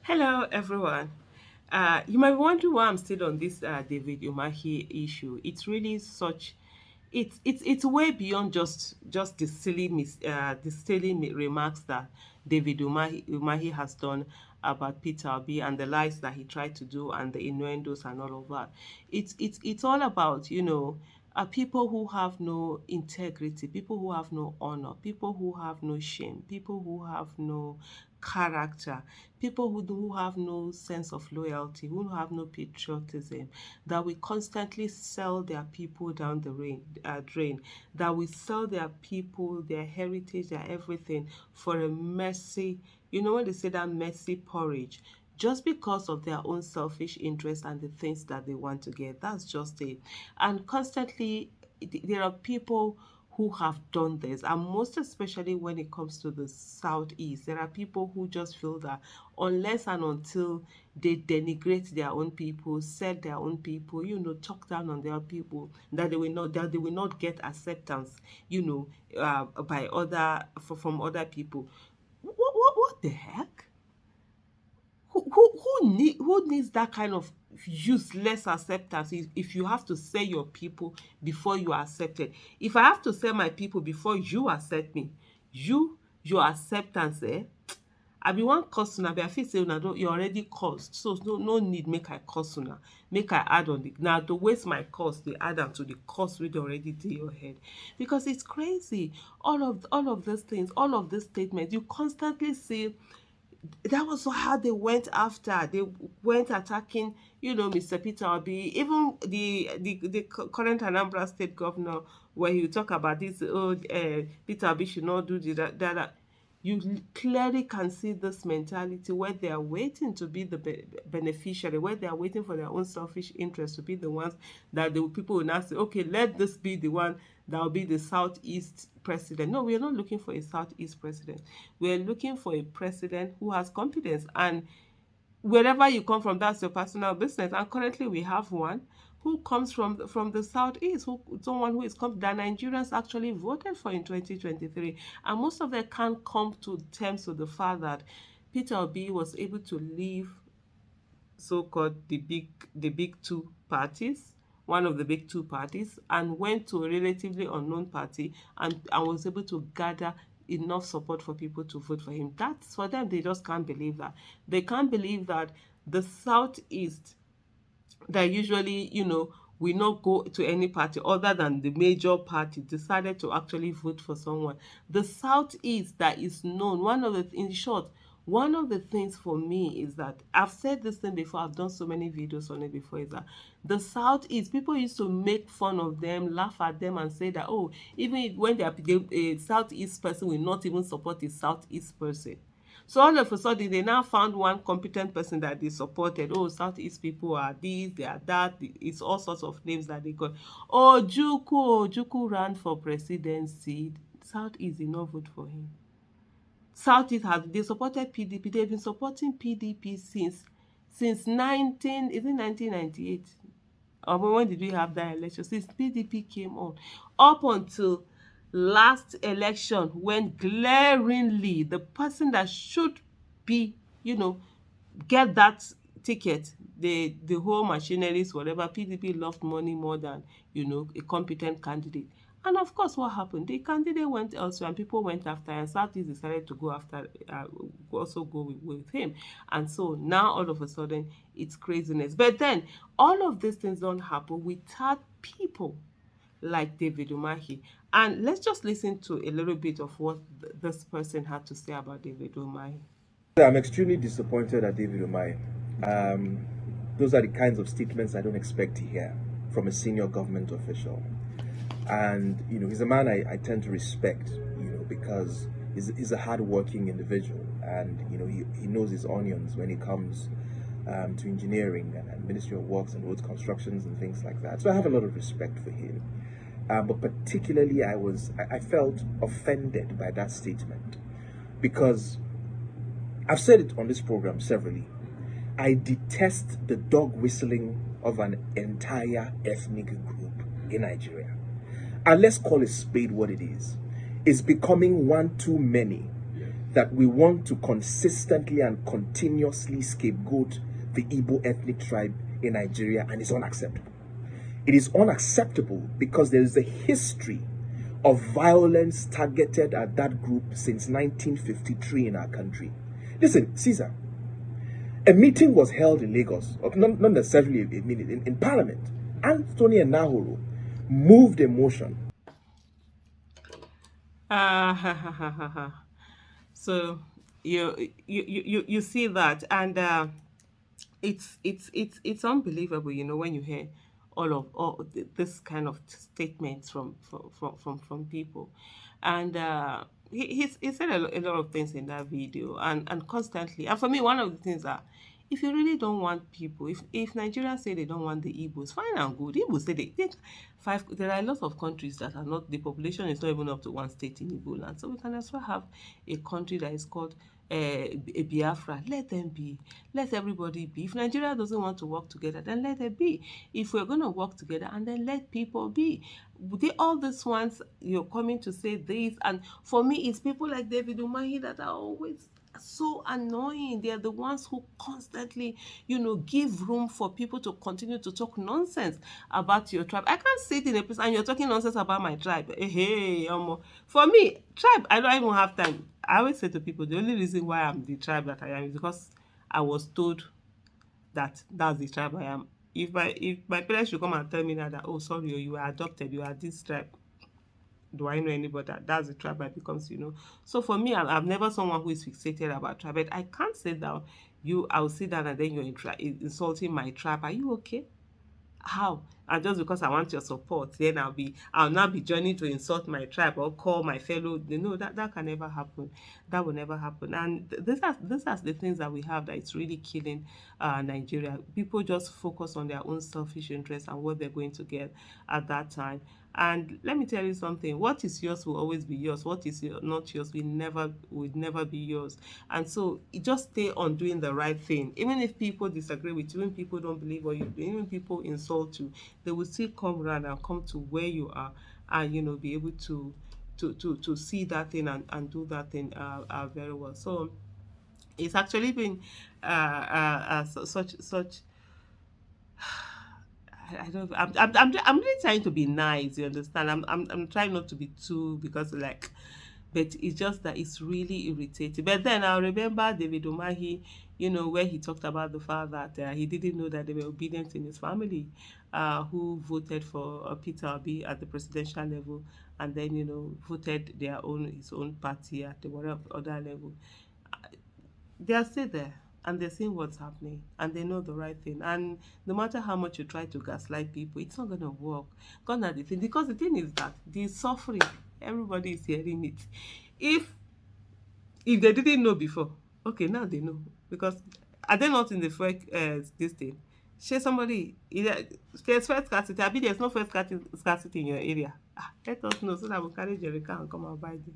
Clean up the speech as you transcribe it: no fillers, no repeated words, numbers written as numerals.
Hello, everyone. You might be wondering why I'm still on this David Umahi issue. It's really such, it's way beyond just the silly remarks that David Umahi has done about Peter Obi and the lies that he tried to do and the innuendos and all of that. It's all about people who have no integrity, people who have no honor, people who have no shame, people who have no character, people who have no sense of loyalty, who have no patriotism, that we constantly sell their people down the drain, that we sell their people, their heritage, their everything for a messy, when they say that messy porridge, just because of their own selfish interests and the things that they want to get. That's just it. And constantly, there are people who have done this, and most especially when it comes to the southeast, there are people who just feel that unless and until they denigrate their own people, set their own people, talk down on their people, that they will not get acceptance, by from other people. What the heck? Who needs that kind of useless acceptance if you have to sell your people before you are accepted? If I have to sell my people before you accept me, your acceptance, I be one curse una, I feel say una don you already cursed, so no need make I curse una, make I add on the now to waste my curse dey add am to the curse wey dey already dey your head, because it's crazy. All of these things, all of these statements, you constantly see. That was how they went after. They went attacking, Mr. Peter Obi, even the current Anambra State governor, where he talk about this. Oh, Peter Obi should not do that. You clearly can see this mentality where they are waiting to be the beneficiary, where they are waiting for their own selfish interest to be the ones that the people will now say, okay, let this be the one that will be the Southeast president. No, we are not looking for a Southeast president. We are looking for a president who has competence. And wherever you come from, that's your personal business. And currently we have one who comes from the southeast, someone who is that Nigerians actually voted for in 2023, and most of them can't come to terms with the fact that Peter Obi was able to leave so-called the big two parties, one of the big two parties, and went to a relatively unknown party, and was able to gather enough support for people to vote for him. That's for them, they just can't believe that. They can't believe that the Southeast, that usually, will not go to any party other than the major party, decided to actually vote for someone. The Southeast, that is known, in short, one of the things for me is that I've said this thing before, I've done so many videos on it before, is that the Southeast, people used to make fun of them, laugh at them, and say that, oh, even when a Southeast person will not even support a Southeast person. So all of a sudden, they now found one competent person that they supported. Oh, Southeast people are this, they are that. It's all sorts of names that they got. Oh, Juku ran for presidency. Southeast did not vote for him. Southeast they supported PDP. They've been supporting PDP since 1998. Or when did we have that election? Since PDP came on, up until last election, when glaringly the person that should be, get that ticket, the whole machineries, whatever, PDP loved money more than, a competent candidate. And of course, what happened? The candidate went elsewhere, and people went after, and Southeast decided to go after, also go with him. And so now, all of a sudden, it's craziness. But then, all of these things don't happen without people like David Umahi. And let's just listen to a little bit of what this person had to say about David Umahi. I'm extremely disappointed at David Umahi. Those are the kinds of statements I don't expect to hear from a senior government official. And, he's a man I tend to respect, because he's a hardworking individual. And, he knows his onions when it comes to engineering and Ministry of Works and roads constructions and things like that. So I have a lot of respect for him. But particularly, I felt offended by that statement, because I've said it on this program severally. I detest the dog whistling of an entire ethnic group in Nigeria. And let's call a spade what it is. It's becoming one too many that we want to consistently and continuously scapegoat the Igbo ethnic tribe in Nigeria, and it's unacceptable. It is unacceptable because there is a history of violence targeted at that group since 1953 in our country. Listen, Caesar, a meeting was held in Lagos, not necessarily a meeting, in Parliament. Anthony Nahoro moved a motion. Ha, ha, ha, ha, ha. So you see that, and it's unbelievable, when you hear this kind of statements from people, and he said a lot of things in that video, and constantly, and for me, one of the things that, if you really don't want people, if Nigerians say they don't want the Igbos, fine and good. Igbos say they five. There are a lot of countries that are not, the population is not even up to one state in Igbo land, so we can as well have a country that is called a Biafra. Let them be. Let everybody be. If Nigeria doesn't want to work together, then let it be. If we're going to work together, and then let people be. All these ones, you're coming to say this, and for me, it's people like David Umahi that are always so annoying. They are the ones who constantly, give room for people to continue to talk nonsense about your tribe. I can't sit in a place and you're talking nonsense about my tribe. Hey, for me, tribe, I don't even have time. I always say to people, the only reason why I'm the tribe that I am is because I was told that that's the tribe I am. If my parents should come and tell me now that, oh, sorry, you were adopted, you are this tribe, do I know anybody that's the tribe I becomes. So for me, I'm never someone who is fixated about tribe. But I can't sit down. I'll sit down and then you're insulting my tribe. Are you okay? How? And just because I want your support, then I'll now be joining to insult my tribe or call my fellow. No, that can never happen. That will never happen. And these are the things that we have that it's really killing Nigeria. People just focus on their own selfish interests and what they're going to get at that time. And let me tell you something: what is yours will always be yours. What is not yours will never be yours. And so you just stay on doing the right thing. Even if people disagree with you, even people don't believe what you do, even people insult you, they will still come around and come to where you are, and be able to see that thing, and do that thing very well. So it's actually been such. I don't. I'm really trying to be nice. You understand? I'm trying not to be too, because like, but it's just that it's really irritating. But then I remember David Umahi, where he talked about the fact that he didn't know that they were obedient in his family, who voted for Peter Obi at the presidential level, and then voted his own party at the whatever other level. They are still there, and they're seeing what's happening, and they know the right thing. And no matter how much you try to gaslight people, it's not going to work. Gone are the thing, because the thing is that the suffering, everybody is hearing it. If they didn't know before, okay, now they know, because are they not in the first this thing? Share somebody, there's first scarcity. I mean, there's no first scarcity in your area. Let us know so that we carry Jericho and come and buy them.